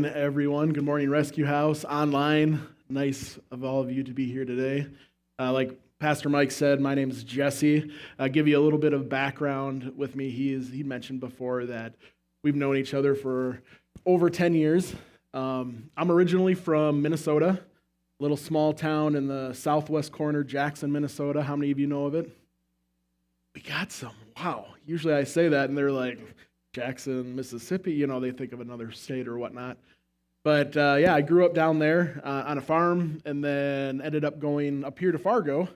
Everyone. Good morning, Rescue House, online. Nice of all of you to be here today. Like Pastor Mike said, my name is Jesse. I'll give you a little bit of background with me. He mentioned before that we've known each other for over 10 years. I'm originally from Minnesota, a little small town in the southwest corner, Jackson, Minnesota. How many of you know of it? We got some. Wow. Usually I say that and they're like, Jackson, Mississippi, they think of another state or whatnot. But yeah, I grew up down there on a farm and then ended up going up here to Fargo.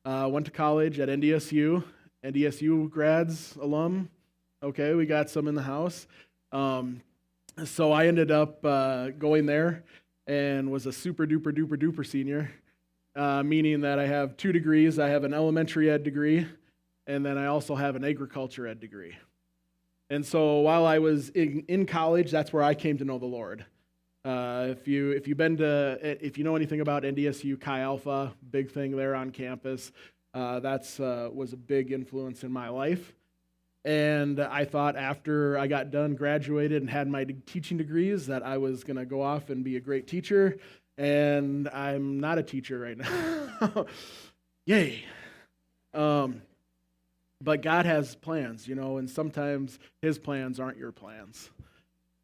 Went to college at NDSU. NDSU grads, alum. Okay, we got some in the house. So I ended up going there and was a super duper duper duper senior, meaning that I have 2 degrees. I have an elementary ed degree, and then I also have an agriculture ed degree. And so while I was in college, that's where I came to know the Lord. If you know anything about NDSU Chi Alpha, big thing there on campus, was a big influence in my life. And I thought after I got done, graduated, and had my teaching degrees that I was going to go off and be a great teacher. And I'm not a teacher right now. Yay. But God has plans, and sometimes His plans aren't your plans.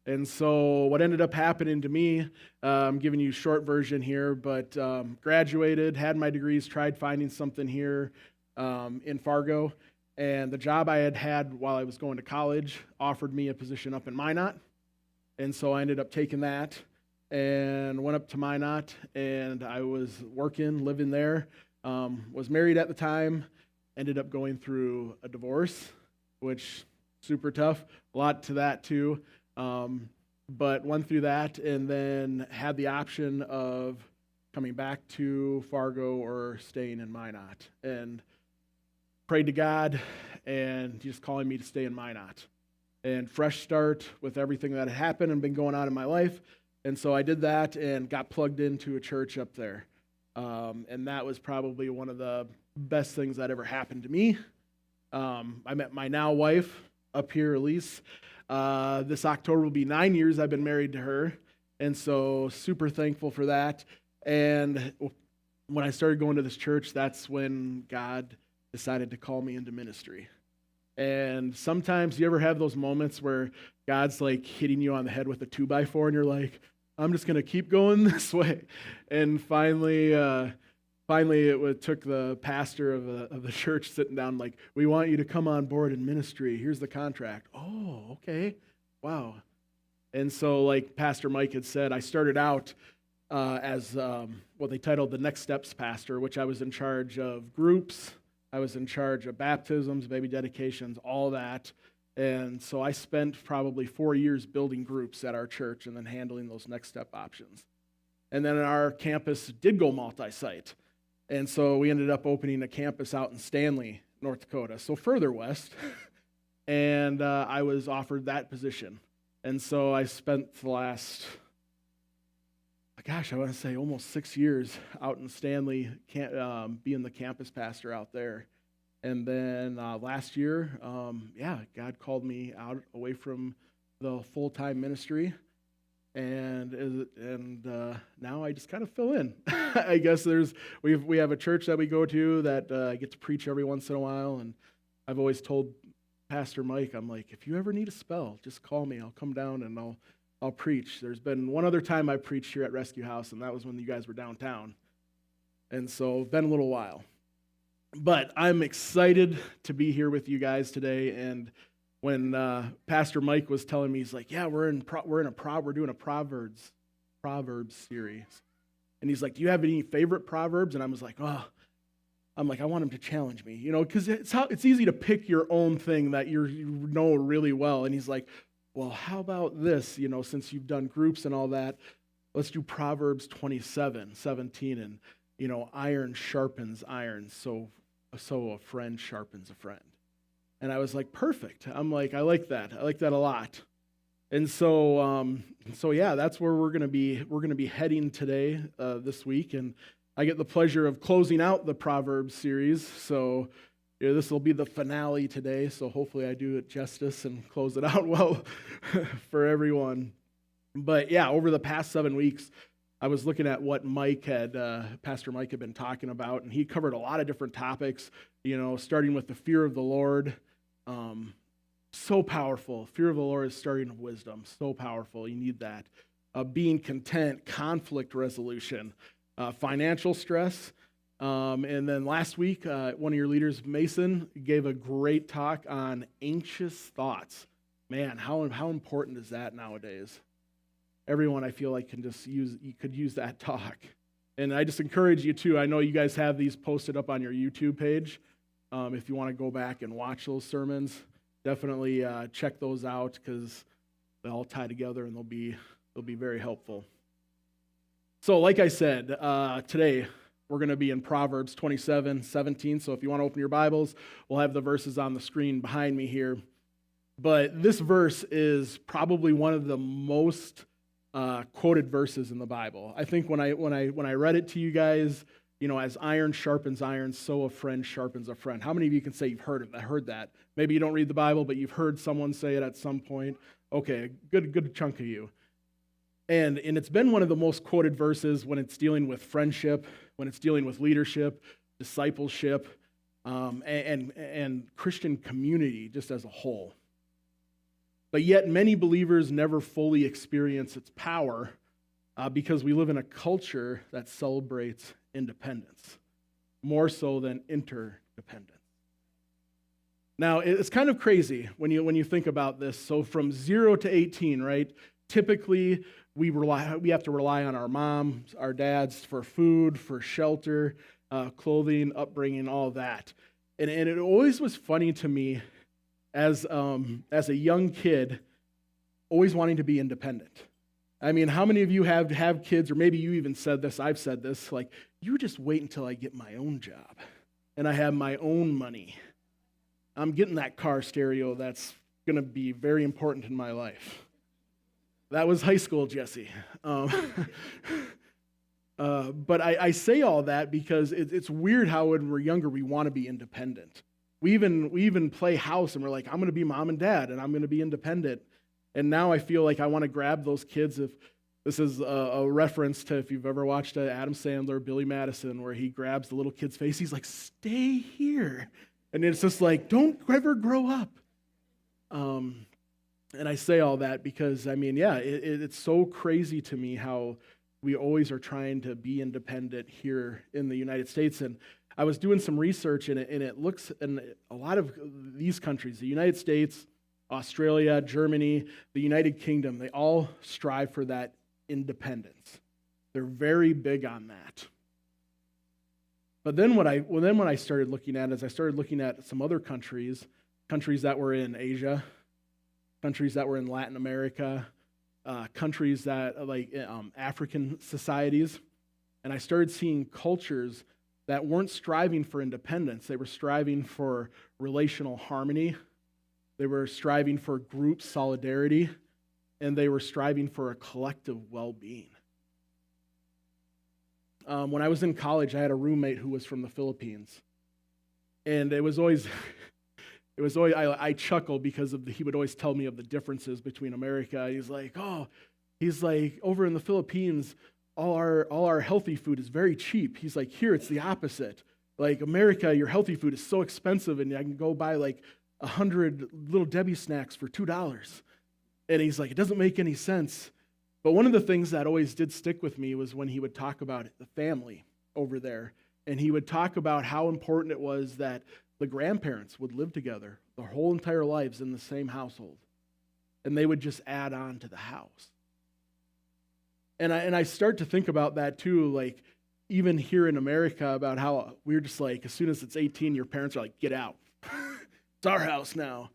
And so what ended up happening to me, I'm giving you a short version here, but graduated, had my degrees, tried finding something here in Fargo, and the job I had while I was going to college offered me a position up in Minot, and so I ended up taking that and went up to Minot, and I was working, living there, was married at the time. Ended up going through a divorce, which super tough. A lot to that too. But went through that and then had the option of coming back to Fargo or staying in Minot. And prayed to God and just calling me to stay in Minot. And fresh start with everything that had happened and been going on in my life. And so I did that and got plugged into a church up there. And that was probably one of the best things that ever happened to me. I met my now wife up here, Elise. This October will be 9 years I've been married to her, and so super thankful for that. And when I started going to this church, that's when God decided to call me into ministry. And sometimes you ever have those moments where God's like hitting you on the head with a 2x4 and you're like, I'm just going to keep going this way. And finally it took the pastor of the church sitting down like, we want you to come on board in ministry. Here's the contract. Oh, okay. Wow. And so like Pastor Mike had said, I started out as what they titled the Next Steps pastor, which I was in charge of groups. I was in charge of baptisms, baby dedications, all that. And so I spent probably 4 years building groups at our church and then handling those next step options. And then our campus did go multi-site. And so we ended up opening a campus out in Stanley, North Dakota, so further west. And I was offered that position. And so I spent the last, I want to say almost 6 years out in Stanley, being the campus pastor out there. And then last year, God called me out away from the full-time ministry, and now I just kind of fill in. I guess we have a church that we go to that I get to preach every once in a while, and I've always told Pastor Mike, I'm like, if you ever need a spell, just call me. I'll come down and I'll preach. There's been one other time I preached here at Rescue House, and that was when you guys were downtown, and so it's been a little while. But I'm excited to be here with you guys today. And when Pastor Mike was telling me, he's like, "Yeah, we're doing a Proverbs series," and he's like, "Do you have any favorite Proverbs?" And I was like, "Oh, I want him to challenge me, because it's easy to pick your own thing that you know really well." And he's like, "Well, how about this? Since you've done groups and all that, let's do Proverbs 27:17, and iron sharpens iron, so a friend sharpens a friend." And I was like, perfect. I'm like, I like that. I like that a lot. And so yeah, that's where we're gonna be heading today, this week. And I get the pleasure of closing out the Proverbs series. So this will be the finale today. So hopefully I do it justice and close it out well for everyone. But yeah, over the past 7 weeks, I was looking at what Pastor Mike had been talking about, and he covered a lot of different topics, starting with the fear of the Lord. So powerful. Fear of the Lord is starting with wisdom. So powerful. You need that. Being content, conflict resolution, financial stress. And then last week, one of your leaders, Mason, gave a great talk on anxious thoughts. Man, how important is that nowadays? Everyone, I feel like, could use that talk. And I just encourage you too. I know you guys have these posted up on your YouTube page. If you want to go back and watch those sermons, definitely check those out because they all tie together and they'll be very helpful. So, like I said, today we're going to be in Proverbs 27:17. So if you want to open your Bibles, we'll have the verses on the screen behind me here. But this verse is probably one of the most quoted verses in the Bible. I think when I read it to you guys, as iron sharpens iron, so a friend sharpens a friend. How many of you can say you've heard that? Maybe you don't read the Bible, but you've heard someone say it at some point. Okay, good chunk of you. And it's been one of the most quoted verses when it's dealing with friendship, when it's dealing with leadership, discipleship, and Christian community just as a whole. But yet many believers never fully experience its power because we live in a culture that celebrates independence, more so than interdependence. Now, it's kind of crazy when you think about this. So from 0 to 18, right? Typically, we have to rely on our moms, our dads for food, for shelter, clothing, upbringing, all that. And it always was funny to me as a young kid, always wanting to be independent. I mean, how many of you have kids, or maybe you even said this, I've said this, like, you just wait until I get my own job and I have my own money. I'm getting that car stereo that's going to be very important in my life. That was high school, Jesse. But I say all that because it's weird how when we're younger we want to be independent. We even play house and we're like, I'm going to be mom and dad and I'm going to be independent. And now I feel like I want to grab those kids. If this is a reference to if you've ever watched Adam Sandler, Billy Madison, where he grabs the little kid's face, he's like, stay here. And it's just like, don't ever grow up. And I say all that because, I mean, yeah, it's so crazy to me how we always are trying to be independent here in the United States. And I was doing some research and it looks in a lot of these countries, the United States, Australia, Germany, the United Kingdom, they all strive for that independence. They're very big on that. But then when I started looking at is I started looking at some other countries that were in Asia, countries that were in Latin America, countries that like African societies, and I started seeing cultures that weren't striving for independence. They were striving for relational harmony. They were striving for group solidarity, and they were striving for a collective well-being. When I was in college, I had a roommate who was from the Philippines, and it was always I chuckle because he would always tell me of the differences between America. He's like, over in the Philippines, all our healthy food is very cheap. He's like, here it's the opposite. Like America, your healthy food is so expensive, and I can go buy like 100 Little Debbie snacks for $2. And he's like, it doesn't make any sense. But one of the things that always did stick with me was when he would talk about the family over there. And he would talk about how important it was that the grandparents would live together their whole entire lives in the same household. And they would just add on to the house. And I start to think about that too, like even here in America, about how we're just like, as soon as it's 18, your parents are like, get out. It's our house now.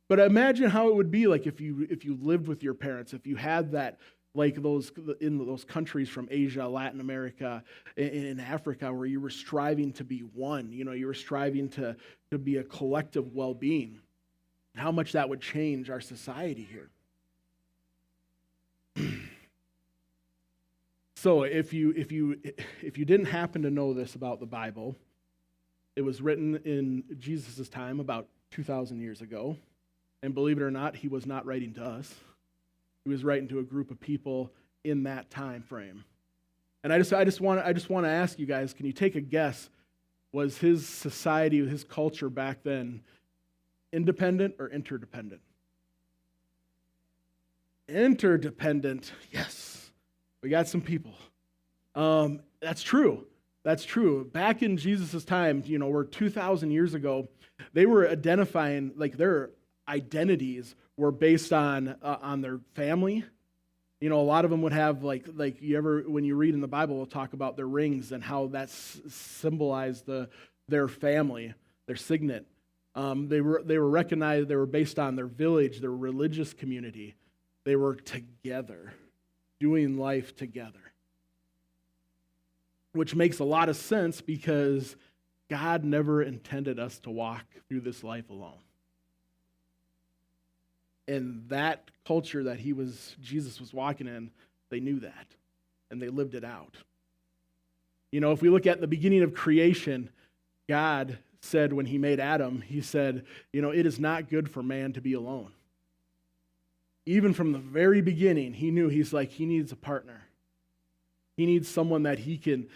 But imagine how it would be like if you lived with your parents, if you had that, like in those countries from Asia, Latin America, in Africa, where you were striving to be one, you were striving to be a collective well-being. How much that would change our society here. So if you didn't happen to know this about the Bible, it was written in Jesus' time about 2,000 years ago. And believe it or not, he was not writing to us. He He was writing to a group of people in that time frame. And I just want to ask you guys, can you take a guess? Was his society, his culture back then independent or interdependent? Interdependent, yes. We got some people. That's true. That's true. Back in Jesus' time, we're 2,000 years ago, they were identifying, like their identities were based on their family. A lot of them would have like you ever, when you read in the Bible, we'll talk about their rings and how that symbolized their family, their signet. They were recognized. They were based on their village, their religious community. They were together, doing life together, which makes a lot of sense because God never intended us to walk through this life alone. And that culture that Jesus was walking in, they knew that, and they lived it out. If we look at the beginning of creation, God said when he made Adam, he said, it is not good for man to be alone. Even from the very beginning, he knew, he needs a partner. He needs someone that he can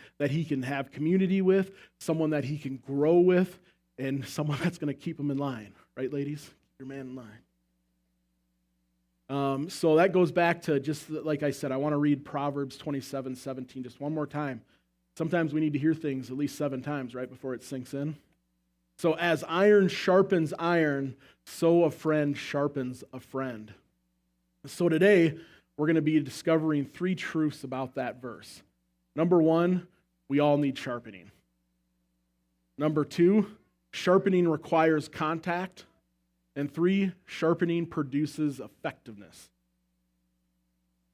have community with, someone that he can grow with, and someone that's going to keep him in line. Right, ladies? Keep your man in line. So that goes back to, just like I said, I want to read Proverbs 27:17 just one more time. Sometimes we need to hear things at least 7 times, right, before it sinks in. So as iron sharpens iron, so a friend sharpens a friend. So today, we're going to be discovering 3 truths about that verse. Number 1, we all need sharpening. Number 2, sharpening requires contact. And 3, sharpening produces effectiveness.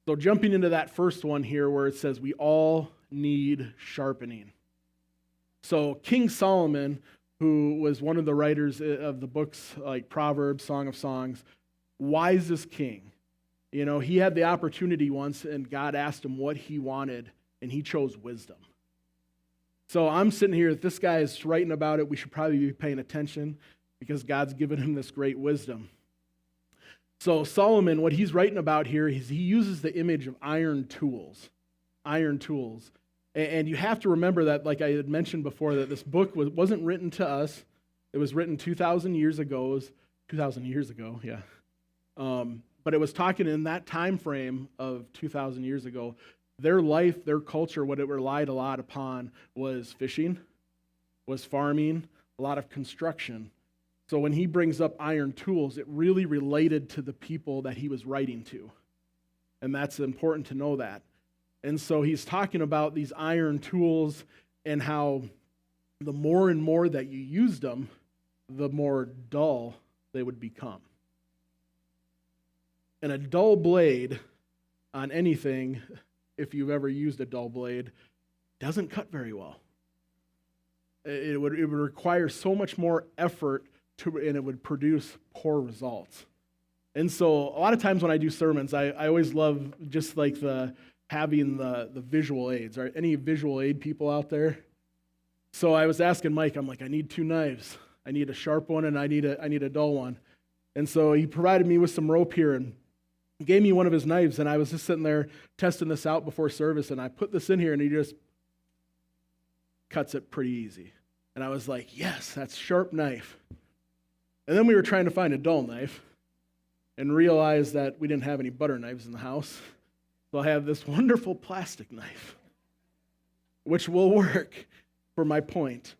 So jumping into that first one here where it says we all need sharpening. So King Solomon, who was one of the writers of the books like Proverbs, Song of Songs, wisest king. He had the opportunity once and God asked him what he wanted and he chose wisdom. So I'm sitting here, if this guy is writing about it, we should probably be paying attention because God's given him this great wisdom. So Solomon, what he's writing about here is he uses the image of iron tools. Iron tools. And you have to remember that, like I had mentioned before, that this book wasn't written to us. It was written 2,000 years ago. 2,000 years ago, yeah. But it was talking in that time frame of 2,000 years ago. Their life, their culture, what it relied a lot upon was fishing, was farming, a lot of construction. So when he brings up iron tools, it really related to the people that he was writing to. And that's important to know that. And so he's talking about these iron tools and how the more and more that you used them, the more dull they would become. And a dull blade on anything, if you've ever used a dull blade, doesn't cut very well. It would require so much more effort and it would produce poor results. And so a lot of times when I do sermons, I always love just like having the visual aids. Are any visual aid people out there? So I was asking Mike, I'm like, I need 2 knives. I need a sharp one and I need a dull one. And so he provided me with some rope here and gave me one of his knives, and I was just sitting there testing this out before service, and I put this in here and he just cuts it pretty easy. And I was like, yes, that's sharp knife. And then we were trying to find a dull knife and realized that we didn't have any butter knives in the house. So I have this wonderful plastic knife, which will work for my point.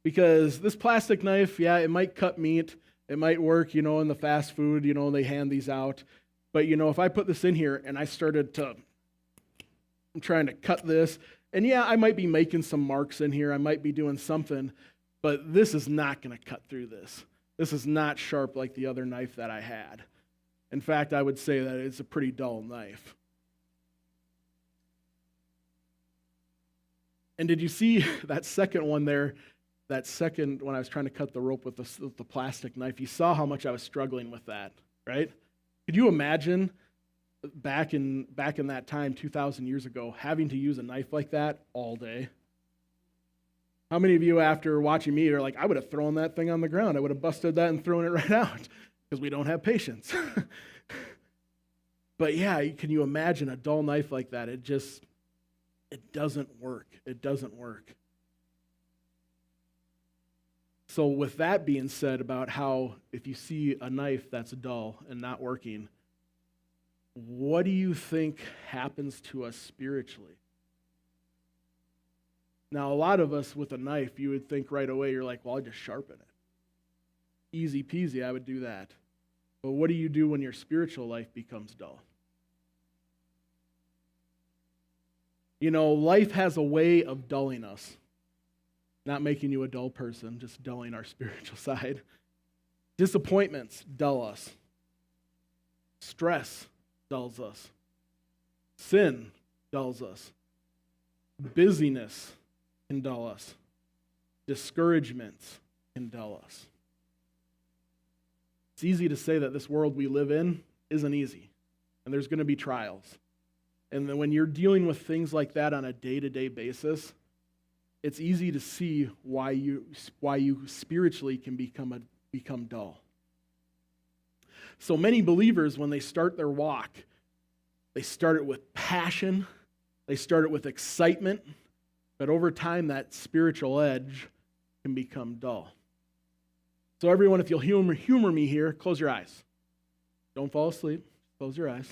Because this plastic knife, yeah, it might cut meat. It might work, in the fast food, they hand these out. But, if I put this in here and I started I'm trying to cut this, and yeah, I might be making some marks in here. I might be doing something, but this is not going to cut through this. This is not sharp like the other knife that I had. In fact, I would say that it's a pretty dull knife. And did you see that second one there? That second, when I was trying to cut the rope with the plastic knife, you saw how much I was struggling with that, right? Could you imagine back in that time, 2,000 years ago, having to use a knife like that all day? How many of you, after watching me, are like, I would have thrown that thing on the ground. I would have busted that and thrown it right out because we don't have patience. But yeah, can you imagine a dull knife like that? It doesn't work. It doesn't work. So with that being said about how if you see a knife that's dull and not working, what do you think happens to us spiritually? Now, a lot of us with a knife, you would think right away, you're like, well, I'll just sharpen it. Easy peasy, I would do that. But what do you do when your spiritual life becomes dull? You know, life has a way of dulling us. Not making you a dull person, just dulling our spiritual side. Disappointments dull us. Stress dulls us. Sin dulls us. Busyness can dull us. Discouragements can dull us. It's easy to say that this world we live in isn't easy, and there's going to be trials. And then when you're dealing with things like that on a day-to-day basis, it's easy to see why you spiritually can become dull. So many believers, when they start their walk, they start it with passion, they start it with excitement, but over time that spiritual edge can become dull. So everyone, if you'll humor me here, close your eyes. Don't fall asleep. Close your eyes.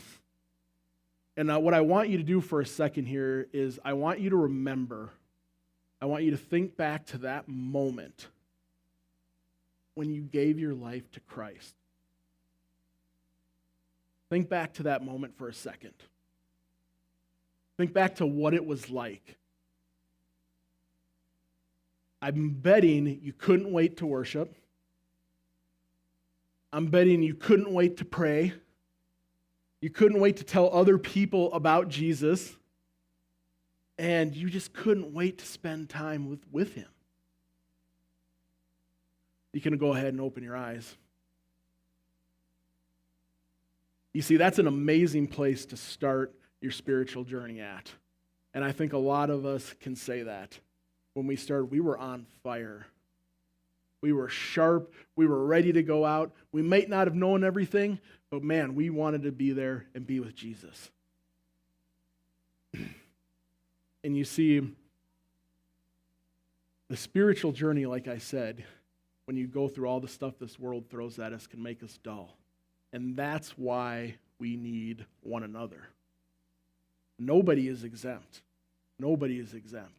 And what I want you to do for a second here is I want you to remember, I want you to think back to that moment when you gave your life to Christ. Think back to that moment for a second. Think back to what it was like. I'm betting you couldn't wait to worship. I'm betting you couldn't wait to pray. You couldn't wait to tell other people about Jesus. And you just couldn't wait to spend time with him. You can go ahead and open your eyes. You see, that's an amazing place to start your spiritual journey at. And I think a lot of us can say that. When we started, we were on fire. We were sharp. We were ready to go out. We might not have known everything, but man, we wanted to be there and be with Jesus. And you see, the spiritual journey, like I said, when you go through all the stuff this world throws at us, can make us dull. And that's why we need one another. Nobody is exempt. Nobody is exempt.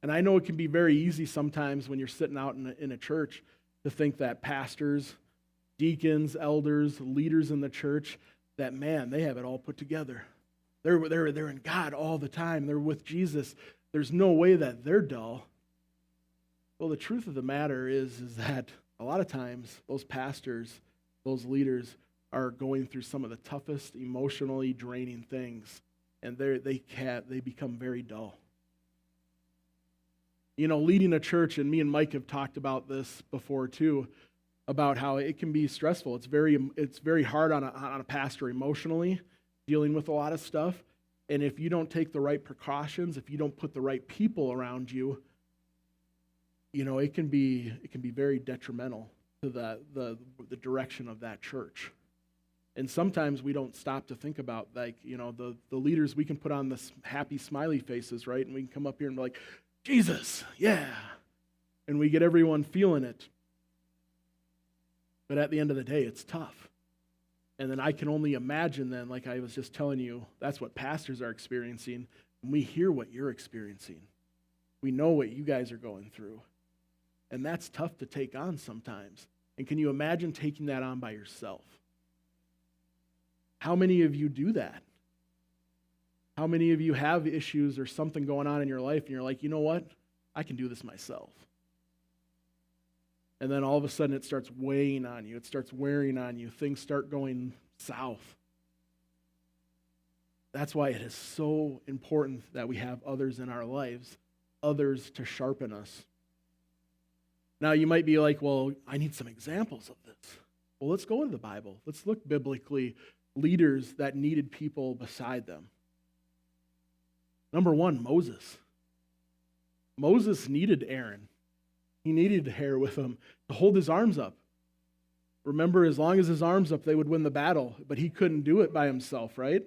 And I know it can be very easy sometimes when you're sitting out in a church to think that pastors, deacons, elders, leaders in the church, that man, they have it all put together. They're in God all the time. They're with Jesus. There's no way that they're dull. Well, the truth of the matter is that a lot of times those pastors, those leaders are going through some of the toughest, emotionally draining things, and they become very dull. You know, leading a church, and me and Mike have talked about this before too, about how it can be stressful. It's very hard on a pastor emotionally, dealing with a lot of stuff. And if you don't take the right precautions, if you don't put the right people around you, you know, it can be very detrimental to the direction of that church. And sometimes we don't stop to think about, like, you know, the leaders, we can put on this happy smiley faces, right? And we can come up here and be like, Jesus, yeah. And we get everyone feeling it. But at the end of the day, it's tough. And then I can only imagine then, like I was just telling you, that's what pastors are experiencing. And we hear what you're experiencing. We know what you guys are going through. And that's tough to take on sometimes. And can you imagine taking that on by yourself? How many of you do that? How many of you have issues or something going on in your life and you're like, you know what? I can do this myself. And then all of a sudden it starts weighing on you. It starts wearing on you. Things start going south. That's why it is so important that we have others in our lives, others to sharpen us. Now you might be like, well, I need some examples of this. Well, let's go into the Bible. Let's look biblically, leaders that needed people beside them. Number one, Moses. Moses needed Aaron. He needed hair with him to hold his arms up. Remember, as long as his arms up, they would win the battle, but he couldn't do it by himself, right?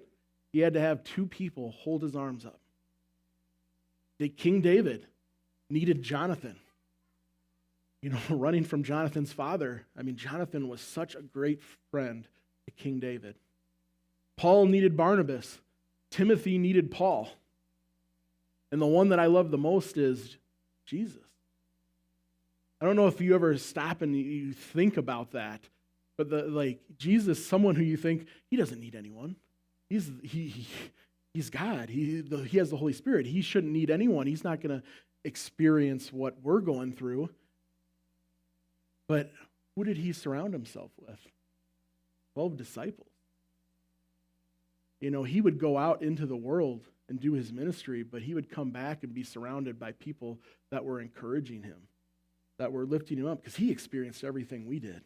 He had to have two people hold his arms up. King David needed Jonathan. Running from Jonathan's father. I mean, Jonathan was such a great friend to King David. Paul needed Barnabas. Timothy needed Paul. And the one that I love the most is Jesus. I don't know if you ever stop and you think about that, but Jesus, someone who you think, he doesn't need anyone. He's God. He has the Holy Spirit. He shouldn't need anyone. He's not going to experience what we're going through. But who did he surround himself with? 12 disciples. He would go out into the world and do his ministry, but he would come back and be surrounded by people that were encouraging him, that were lifting him up, because he experienced everything we did.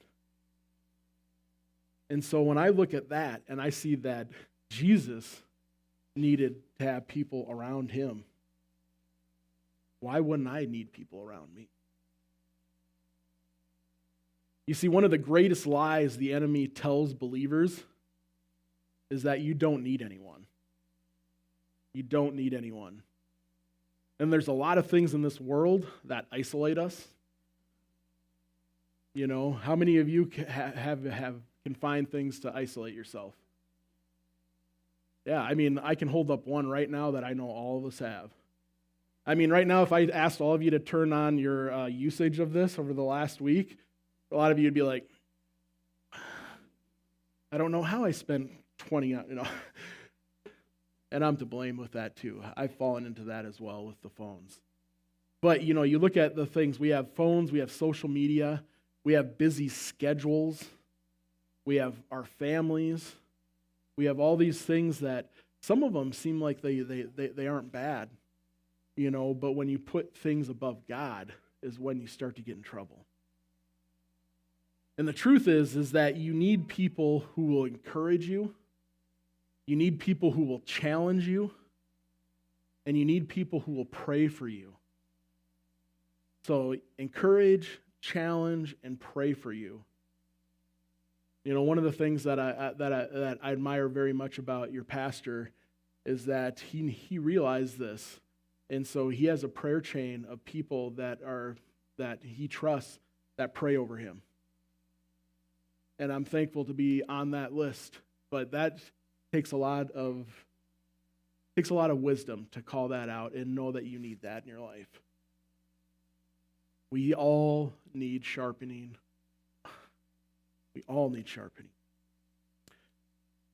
And so when I look at that and I see that Jesus needed to have people around him, why wouldn't I need people around me? You see, one of the greatest lies the enemy tells believers is that you don't need anyone. You don't need anyone. And there's a lot of things in this world that isolate us. How many of you can find things to isolate yourself? Yeah, I can hold up one right now that I know all of us have. Right now, if I asked all of you to turn on your usage of this over the last week, a lot of you would be like, I don't know how I spent 20 on, And I'm to blame with that too. I've fallen into that as well with the phones. But, you look at the things. We have phones, we have social media, we have busy schedules, we have our families, we have all these things that some of them seem like they aren't bad, but when you put things above God is when you start to get in trouble. And the truth is that you need people who will encourage you. You need people who will challenge you. And you need people who will pray for you. So encourage, challenge, and pray for you. One of the things that I admire very much about your pastor is that he realized this. And so he has a prayer chain of people that he trusts that pray over him. And I'm thankful to be on that list. But that takes a lot of wisdom to call that out and know that you need that in your life. We all need sharpening. We all need sharpening.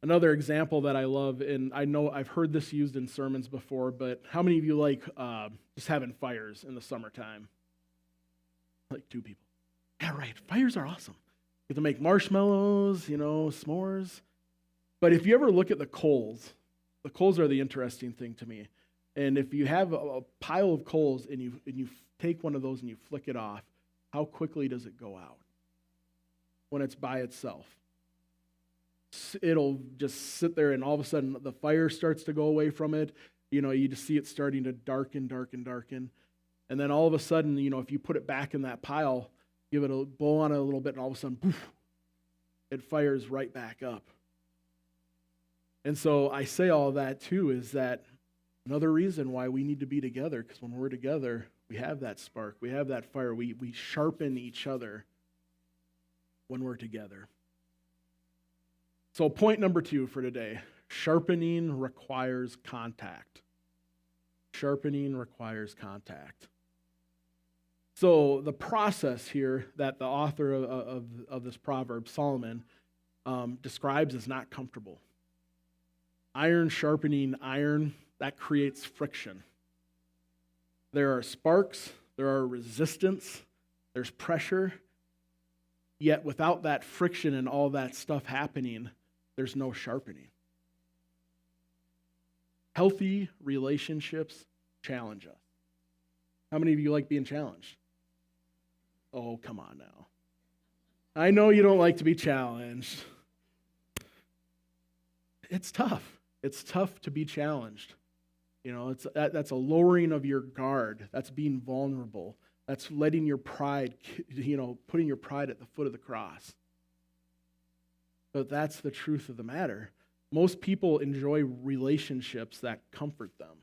Another example that I love, and I know I've heard this used in sermons before, but how many of you like just having fires in the summertime? Like 2 people. Yeah, right. Fires are awesome. You get to make marshmallows, s'mores. But if you ever look at the coals are the interesting thing to me. And if you have a pile of coals and you take one of those and you flick it off, how quickly does it go out when it's by itself? It'll just sit there, and all of a sudden the fire starts to go away from it. You just see it starting to darken. And then all of a sudden, if you put it back in that pile, give it a blow on it a little bit, and all of a sudden, poof, it fires right back up. And so I say all that too is that another reason why we need to be together, because when we're together, we have that spark, we have that fire, we sharpen each other when we're together. So point number 2 for today, sharpening requires contact. Sharpening requires contact. So the process here that the author of this proverb, Solomon, describes is not comfortable. Iron sharpening iron, that creates friction. There are sparks, there are resistance, there's pressure, yet without that friction and all that stuff happening, there's no sharpening. Healthy relationships challenge us. How many of you like being challenged? Oh, come on now. I know you don't like to be challenged. It's tough. It's tough to be challenged. That's a lowering of your guard. That's being vulnerable. That's letting your pride, putting your pride at the foot of the cross. But that's the truth of the matter. Most people enjoy relationships that comfort them.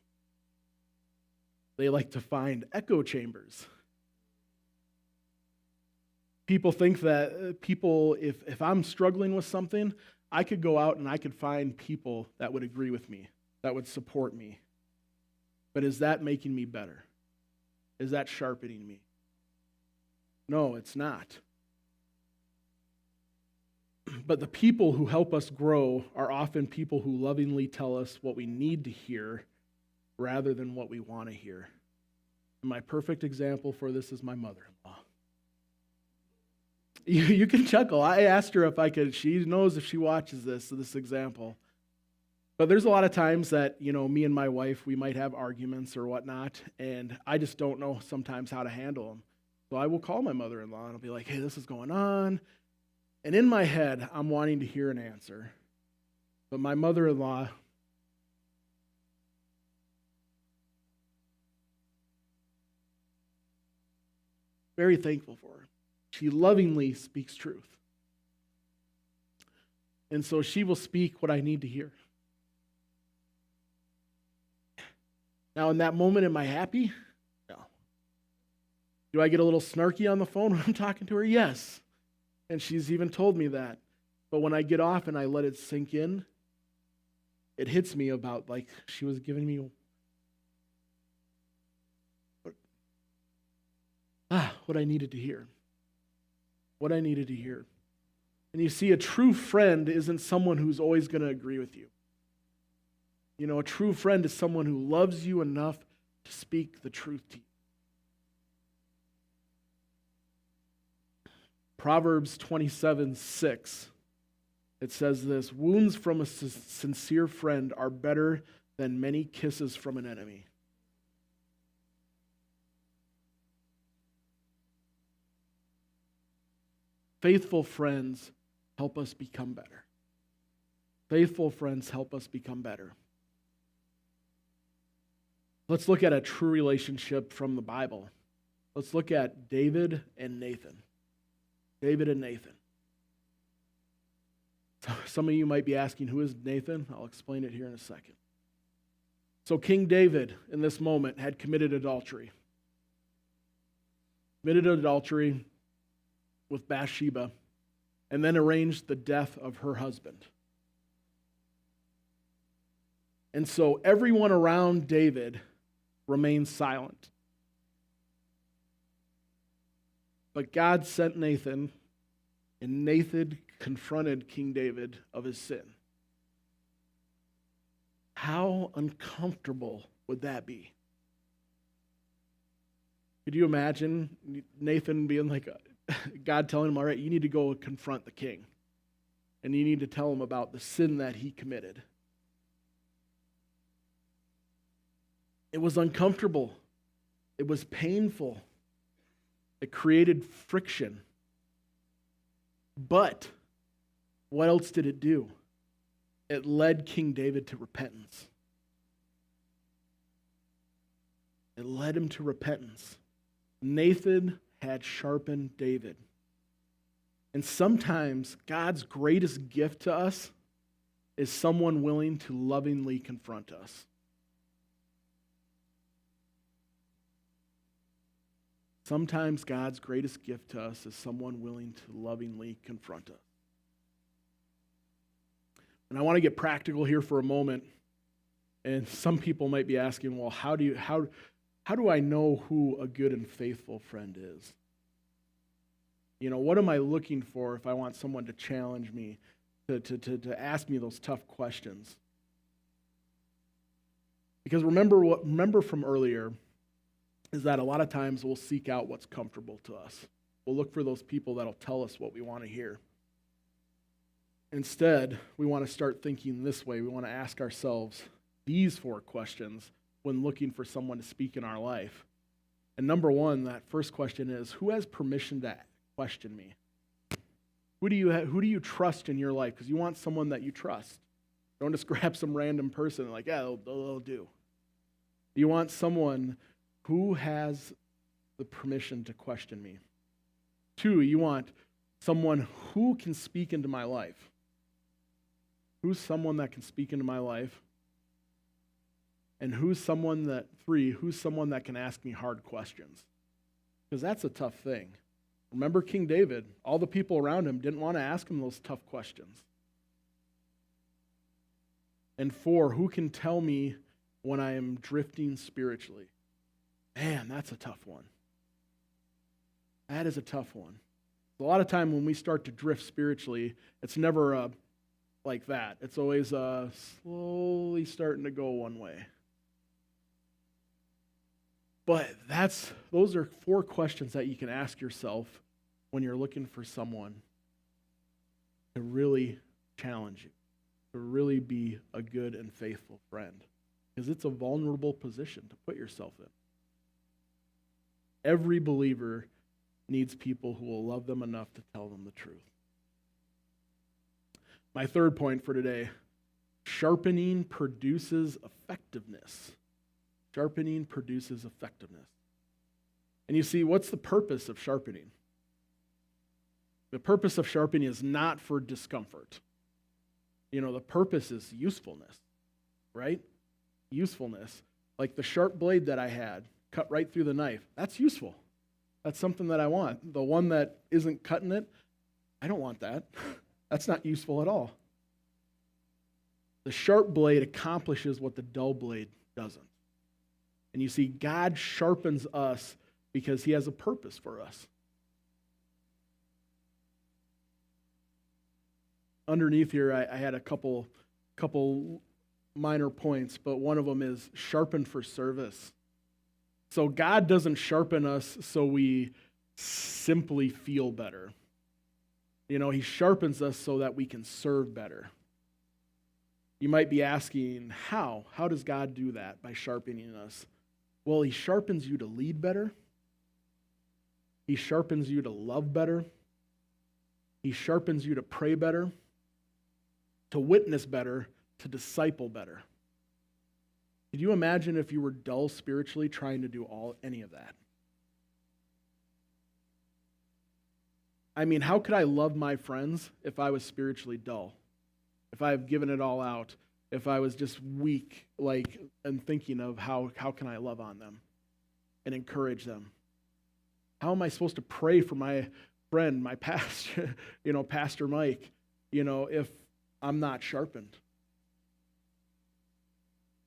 They like to find echo chambers. People think that if I'm struggling with something, I could go out and I could find people that would agree with me, that would support me. But is that making me better? Is that sharpening me? No, it's not. But the people who help us grow are often people who lovingly tell us what we need to hear rather than what we want to hear. And my perfect example for this is my mother-in-law. You can chuckle. I asked her if I could. She knows if she watches this example. But there's a lot of times that, me and my wife, we might have arguments or whatnot, and I just don't know sometimes how to handle them. So I will call my mother-in-law, and I'll be like, hey, this is going on. And in my head, I'm wanting to hear an answer. But my mother-in-law, very thankful for her. She lovingly speaks truth. And so she will speak what I need to hear. Now, in that moment, am I happy? No. Do I get a little snarky on the phone when I'm talking to her? Yes. And she's even told me that. But when I get off and I let it sink in, it hits me about like she was giving me what I needed to hear. What I needed to hear. And you see, a true friend isn't someone who's always going to agree with you. A true friend is someone who loves you enough to speak the truth to you. Proverbs 27:6, it says this, wounds from a sincere friend are better than many kisses from an enemy. Faithful friends help us become better. Faithful friends help us become better. Let's look at a true relationship from the Bible. Let's look at David and Nathan. David and Nathan. Some of you might be asking, who is Nathan? I'll explain it here in a second. So King David, in this moment, had committed adultery. Committed adultery with Bathsheba, and then arranged the death of her husband. And so everyone around David remained silent. But God sent Nathan, and Nathan confronted King David of his sin. How uncomfortable would that be? Could you imagine Nathan being like, God telling him, all right, you need to go confront the king. And you need to tell him about the sin that he committed. It was uncomfortable. It was painful. It created friction. But what else did it do? It led King David to repentance. It led him to repentance. Nathan had sharpened David. And sometimes God's greatest gift to us is someone willing to lovingly confront us. Sometimes God's greatest gift to us is someone willing to lovingly confront us. And I want to get practical here for a moment. And some people might be asking, well, how do I know who a good and faithful friend is? What am I looking for if I want someone to challenge me, to ask me those tough questions? Because remember from earlier is that a lot of times we'll seek out what's comfortable to us. We'll look for those people that'll tell us what we want to hear. Instead, we want to start thinking this way. We want to ask ourselves these 4 questions when looking for someone to speak in our life. And number 1, that first question is, who has permission to question me? Who do you trust in your life? Because you want someone that you trust. Don't just grab some random person and they'll do. You want someone who has the permission to question me. 2, you want someone who can speak into my life. who's someone that can speak into my life? And who's someone that can ask me hard questions? Because that's a tough thing. Remember King David, all the people around him didn't want to ask him those tough questions. And 4, who can tell me when I am drifting spiritually? Man, that's a tough one. That is a tough one. A lot of time when we start to drift spiritually, it's never like that. It's always slowly starting to go one way. But those are 4 questions that you can ask yourself when you're looking for someone to really challenge you, to really be a good and faithful friend. Because it's a vulnerable position to put yourself in. Every believer needs people who will love them enough to tell them the truth. My third point for today, sharpening produces effectiveness. Sharpening produces effectiveness. And you see, what's the purpose of sharpening? The purpose of sharpening is not for discomfort. The purpose is usefulness, right? Usefulness. Like the sharp blade that I had, cut right through the knife. That's useful. That's something that I want. The one that isn't cutting it, I don't want that. That's not useful at all. The sharp blade accomplishes what the dull blade doesn't. And you see, God sharpens us because he has a purpose for us. Underneath here, I had a couple minor points, but one of them is sharpen for service. So God doesn't sharpen us so we simply feel better. He sharpens us so that we can serve better. You might be asking, how? How does God do that by sharpening us? Well, he sharpens you to lead better. He sharpens you to love better. He sharpens you to pray better, to witness better, to disciple better. Could you imagine if you were dull spiritually trying to do any of that? I mean, how could I love my friends if I was spiritually dull? If I have given it all out? If I was just weak, and thinking of how can I love on them and encourage them? How am I supposed to pray for my friend, my pastor, Pastor Mike, if I'm not sharpened?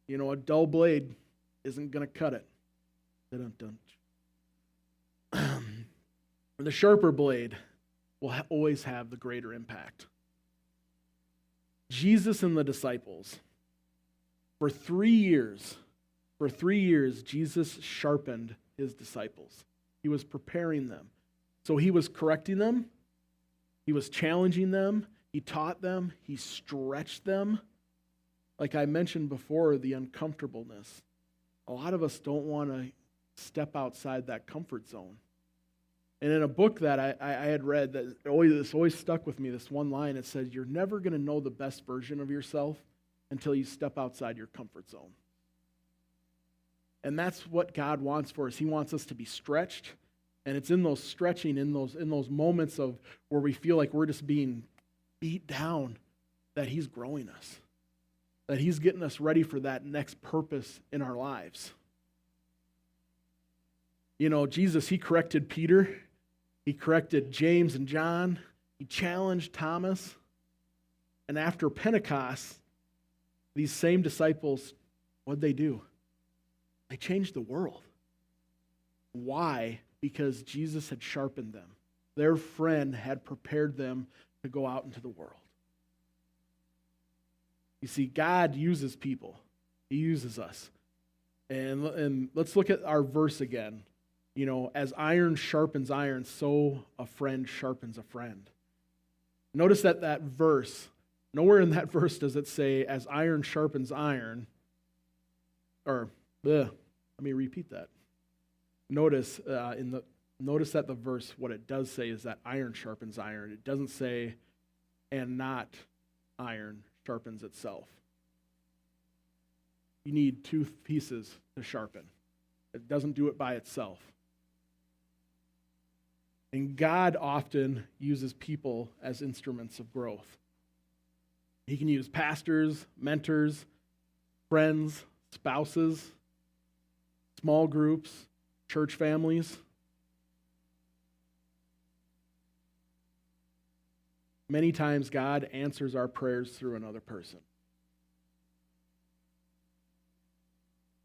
A dull blade isn't going to cut it. The sharper blade will always have the greater impact. Jesus and the disciples, for 3 years, Jesus sharpened his disciples. He was preparing them. So he was correcting them. He was challenging them. He taught them. He stretched them. Like I mentioned before, the uncomfortableness. A lot of us don't want to step outside that comfort zone. And in a book that I had read, that always stuck with me, this one line, it says, you're never going to know the best version of yourself until you step outside your comfort zone. And that's what God wants for us. He wants us to be stretched. And it's in those stretching, in those moments of where we feel like we're just being beat down, that he's growing us. That he's getting us ready for that next purpose in our lives. Jesus, he corrected Peter. He corrected James and John. He challenged Thomas. And after Pentecost, these same disciples, what'd they do? They changed the world. Why? Because Jesus had sharpened them. Their friend had prepared them to go out into the world. You see, God uses people. He uses us. And let's look at our verse again. As iron sharpens iron, so a friend sharpens a friend. Notice that verse, nowhere in that verse does it say, as iron sharpens iron, let me repeat that. Notice that the verse, what it does say is that iron sharpens iron. It doesn't say, and not iron sharpens itself. You need 2 pieces to sharpen. It doesn't do it by itself. And God often uses people as instruments of growth. He can use pastors, mentors, friends, spouses, small groups, church families. Many times God answers our prayers through another person.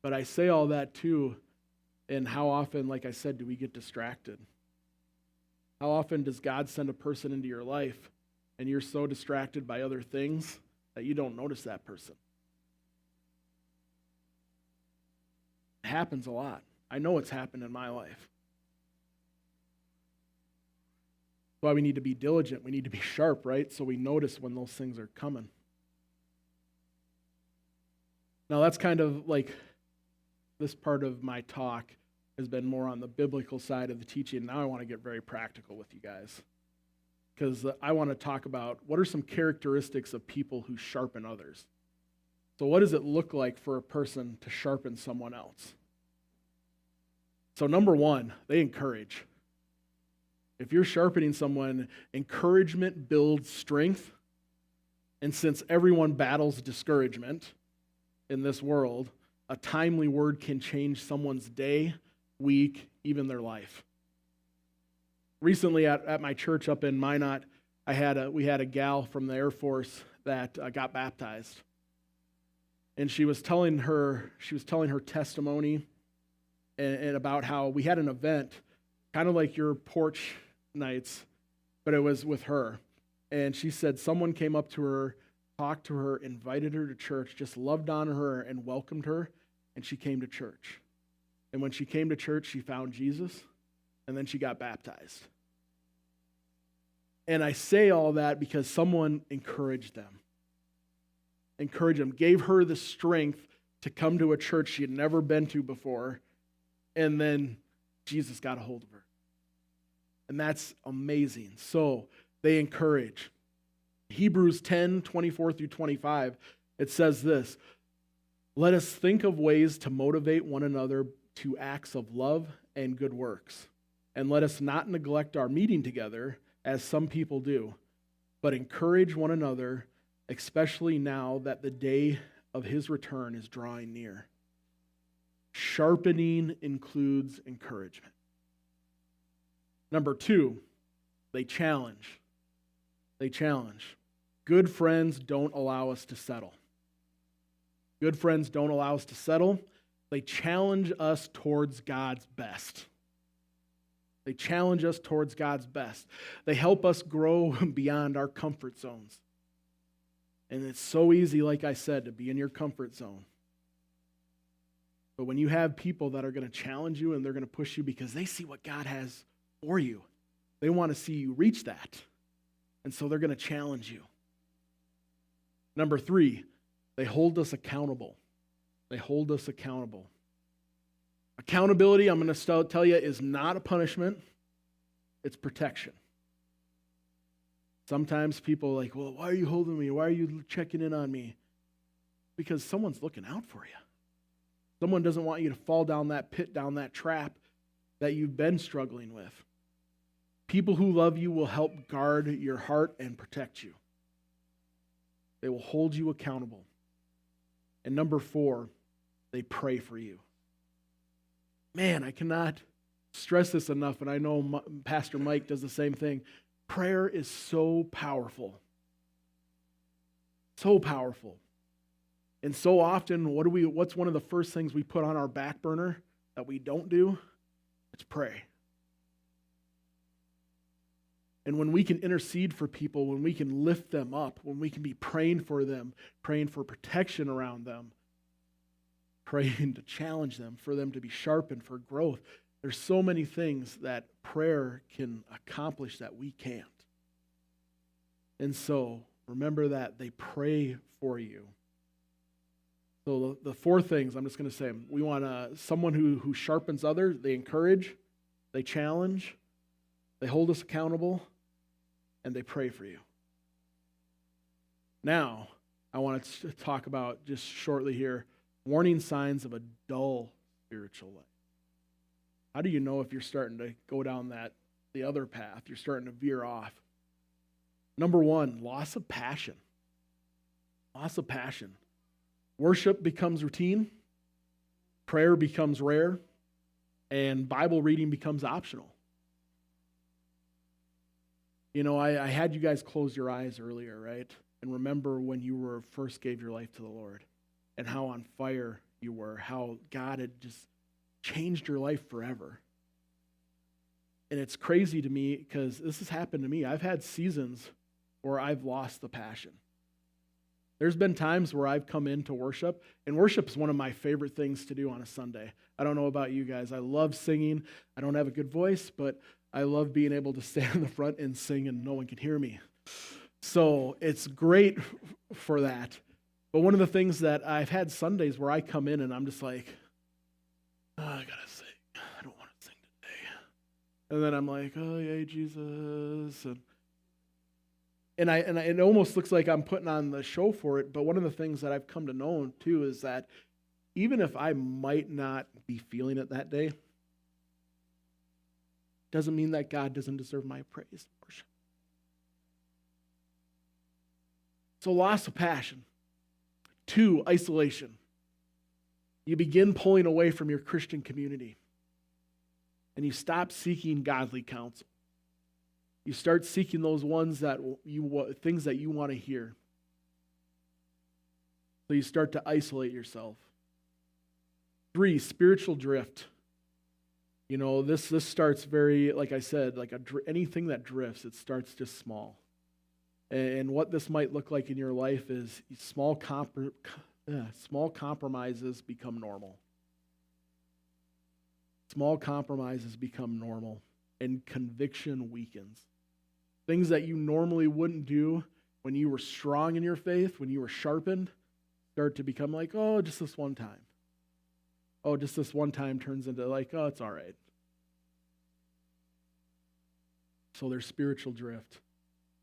But I say all that too, and how often, like I said, do we get distracted? How often does God send a person into your life and you're so distracted by other things that you don't notice that person? It happens a lot. I know it's happened in my life. That's why we need to be diligent. We need to be sharp, right? So we notice when those things are coming. Now that's kind of like this part of my talk has been more on the biblical side of the teaching. Now I want to get very practical with you guys, because I want to talk about what are some characteristics of people who sharpen others. So what does it look like for a person to sharpen someone else? So number one, they encourage. If you're sharpening someone, encouragement builds strength. And since everyone battles discouragement in this world, a timely word can change someone's day, week, even their life. Recently at my church up in Minot, we had a gal from the Air Force that got baptized. And she was telling her testimony and about how we had an event, kind of like your porch nights, but it was with her. And she said someone came up to her, talked to her, invited her to church, just loved on her and welcomed her, and she came to church. And when she came to church, she found Jesus, and then she got baptized. And I say all that because someone encouraged them. Gave her the strength to come to a church she had never been to before, and then Jesus got a hold of her. And that's amazing. So they encourage. Hebrews 10:24 through 25, it says this: let us think of ways to motivate one another to acts of love and good works. And let us not neglect our meeting together, as some people do, but encourage one another, especially now that the day of his return is drawing near. Sharpening includes encouragement. Number two, they challenge. Good friends don't allow us to settle. They challenge us towards God's best. They help us grow beyond our comfort zones. And it's so easy, like I said, to be in your comfort zone. But when you have people that are going to challenge you and they're going to push you because they see what God has for you, they want to see you reach that. And so they're going to challenge you. Number three, they hold us accountable. Accountability, I'm going to tell you, is not a punishment. It's protection. Sometimes people are like, well, why are you holding me? Why are you checking in on me? Because someone's looking out for you. Someone doesn't want you to fall down that pit, down that trap that you've been struggling with. People who love you will help guard your heart and protect you. They will hold you accountable. And number four, they pray for you. Man, I cannot stress this enough, and I know Pastor Mike does the same thing. Prayer is so powerful. So powerful. And so often, what's one of the first things we put on our back burner that we don't do? It's pray. And when we can intercede for people, when we can lift them up, when we can be praying for them, praying for protection around them, praying to challenge them, for them to be sharpened, for growth, there's so many things that prayer can accomplish that we can't. And so, remember that they pray for you. So the four things, I'm just going to say them. We want someone who sharpens others. They encourage, they challenge, they hold us accountable, and they pray for you. Now, I want to talk about, just shortly here, warning signs of a dull spiritual life. How do you know if you're starting to go down the other path? You're starting to veer off. Number one, loss of passion. Loss of passion. Worship becomes routine, prayer becomes rare, and Bible reading becomes optional. You know, I had you guys close your eyes earlier, right? And remember when you first gave your life to the Lord and how on fire you were, how God had just changed your life forever. And it's crazy to me because this has happened to me. I've had seasons where I've lost the passion. There's been times where I've come into worship, and worship is one of my favorite things to do on a Sunday. I don't know about you guys. I love singing. I don't have a good voice, but I love being able to stand in the front and sing and no one can hear me. So it's great for that. But one of the things that I've had Sundays where I come in and I'm just like, oh, I gotta sing. I don't want to sing today. And then I'm like, oh, yeah, Jesus. And it almost looks like I'm putting on the show for it, but one of the things that I've come to know, too, is that even if I might not be feeling it that day, doesn't mean that God doesn't deserve my praise and worship. So loss of passion. 2, isolation. You begin pulling away from your Christian community, and you stop seeking godly counsel. You start seeking those ones things that you want to hear. So you start to isolate yourself. 3, spiritual drift. You know, this starts very, like I said, like anything that drifts, it starts just small. And what this might look like in your life is small compromises become normal. Small compromises become normal, and conviction weakens. Things that you normally wouldn't do when you were strong in your faith, when you were sharpened, start to become like, oh, just this one time. Oh, just this one time turns into like, oh, it's all right. So there's spiritual drift.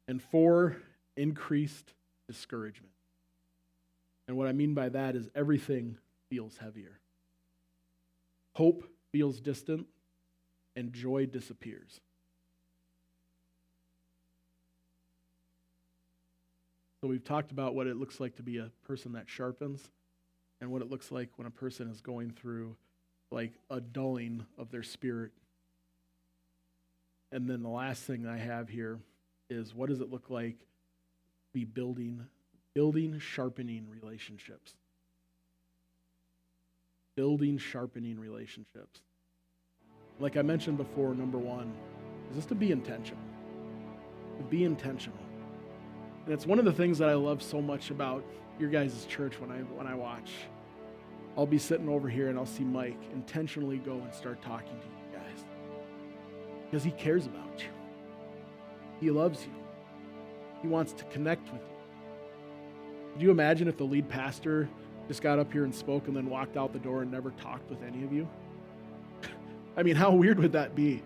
And 4, increased discouragement. And what I mean by that is everything feels heavier. Hope feels distant, and joy disappears. So we've talked about what it looks like to be a person that sharpens, and what it looks like when a person is going through like a dulling of their spirit. And then the last thing I have here is, what does it look like to be building sharpening relationships? Building sharpening relationships. Like I mentioned before, number 1 is just to be intentional. To be intentional. And it's one of the things that I love so much about your guys' church when I watch. I'll be sitting over here and I'll see Mike intentionally go and start talking to you guys. Because he cares about you. He loves you. He wants to connect with you. Could you imagine if the lead pastor just got up here and spoke and then walked out the door and never talked with any of you? I mean, how weird would that be?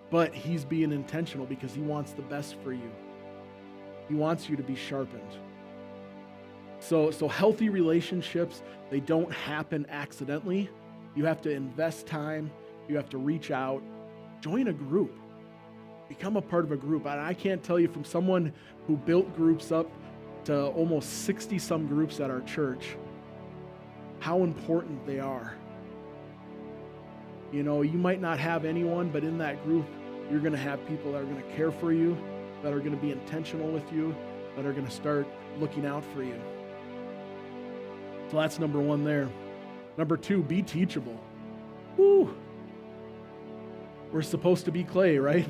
But he's being intentional because he wants the best for you. He wants you to be sharpened. So healthy relationships, they don't happen accidentally. You have to invest time. You have to reach out. Join a group. Become a part of a group. And I can't tell you, from someone who built groups up to almost 60-some groups at our church, how important they are. You know, you might not have anyone, but in that group, you're going to have people that are going to care for you, that are going to be intentional with you, that are going to start looking out for you. So that's number 1 there. Number 2, be teachable. Woo! We're supposed to be clay, right?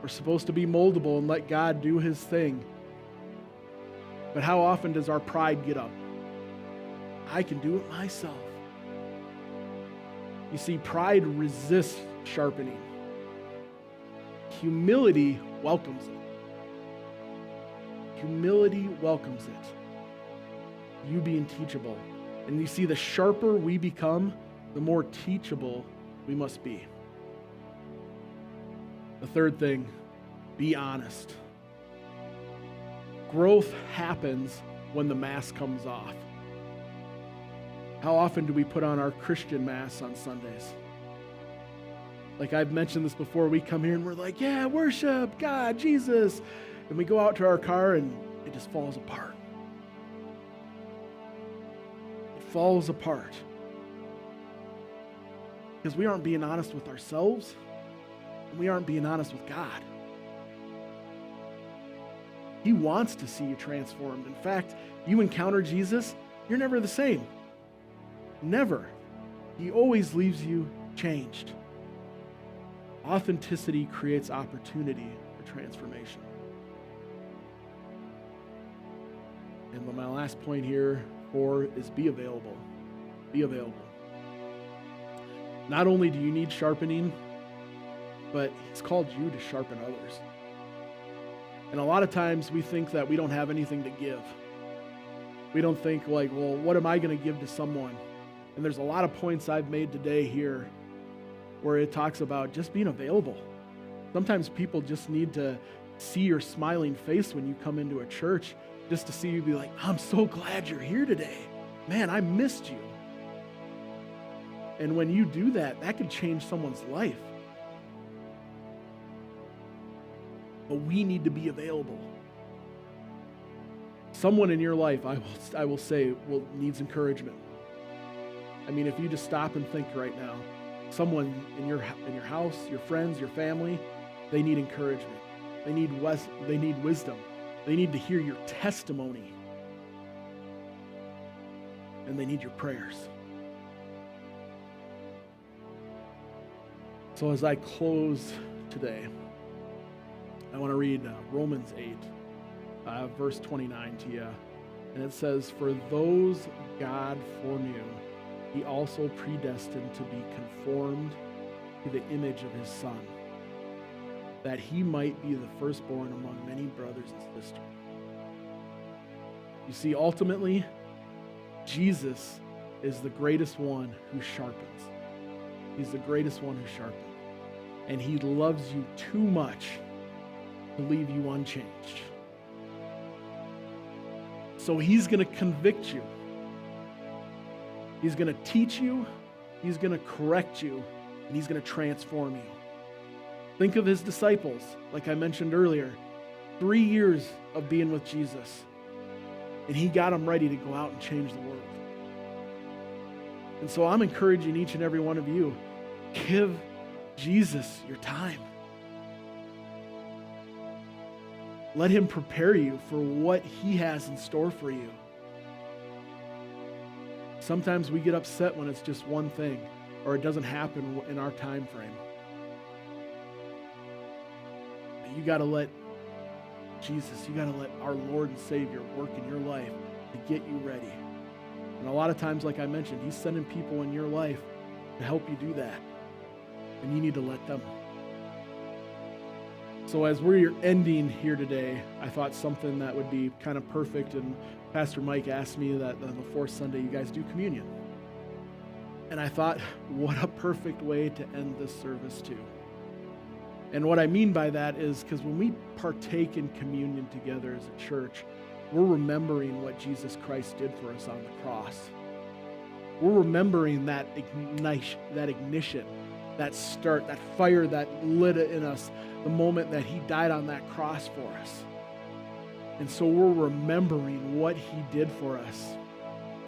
We're supposed to be moldable and let God do his thing. But how often does our pride get up? I can do it myself. You see, pride resists sharpening. Humility welcomes it. Humility welcomes it. You being teachable. And you see, the sharper we become, the more teachable we must be. The third thing, be honest. Growth happens when the mask comes off. How often do we put on our Christian masks on Sundays? Like I've mentioned this before, we come here and we're like, yeah, worship, God, Jesus. And we go out to our car and it just falls apart. It falls apart. Because we aren't being honest with ourselves, and we aren't being honest with God. He wants to see you transformed. In fact, you encounter Jesus, you're never the same. Never. He always leaves you changed. Authenticity creates opportunity for transformation. And my last point here, 4, is be available. Be available. Not only do you need sharpening, but He's called you to sharpen others. And a lot of times we think that we don't have anything to give. We don't think like, well, what am I going to give to someone? And there's a lot of points I've made today here where it talks about just being available. Sometimes people just need to see your smiling face when you come into a church, just to see you be like, I'm so glad you're here today. Man, I missed you. And when you do that, that could change someone's life. But we need to be available. Someone in your life, I will say, needs encouragement. I mean, if you just stop and think right now, someone in your house, your friends, your family, they need encouragement. They need wisdom. They need to hear your testimony. And they need your prayers. So as I close today, I want to read Romans 8, verse 29 to you. And it says, "For those God foreknew, He also predestined to be conformed to the image of His Son, that He might be the firstborn among many brothers and sisters." You see, ultimately, Jesus is the greatest one who sharpens. He's the greatest one who sharpens. And He loves you too much to leave you unchanged. So He's going to convict you. He's going to teach you. He's going to correct you. And He's going to transform you. Think of His disciples, like I mentioned earlier. 3 years of being with Jesus. And He got them ready to go out and change the world. And so I'm encouraging each and every one of you, give Jesus your time. Let Him prepare you for what He has in store for you. Sometimes we get upset when it's just one thing, or it doesn't happen in our time frame. But you got to let Jesus, you got to let our Lord and Savior work in your life to get you ready. And a lot of times, like I mentioned, He's sending people in your life to help you do that. And you need to let them. So as we're ending here today, I thought something that would be kind of perfect, and Pastor Mike asked me that on the fourth Sunday you guys do communion. And I thought, what a perfect way to end this service too. And what I mean by that is because when we partake in communion together as a church, we're remembering what Jesus Christ did for us on the cross. We're remembering that ignition, that start, that fire that lit in us the moment that He died on that cross for us. And so we're remembering what He did for us.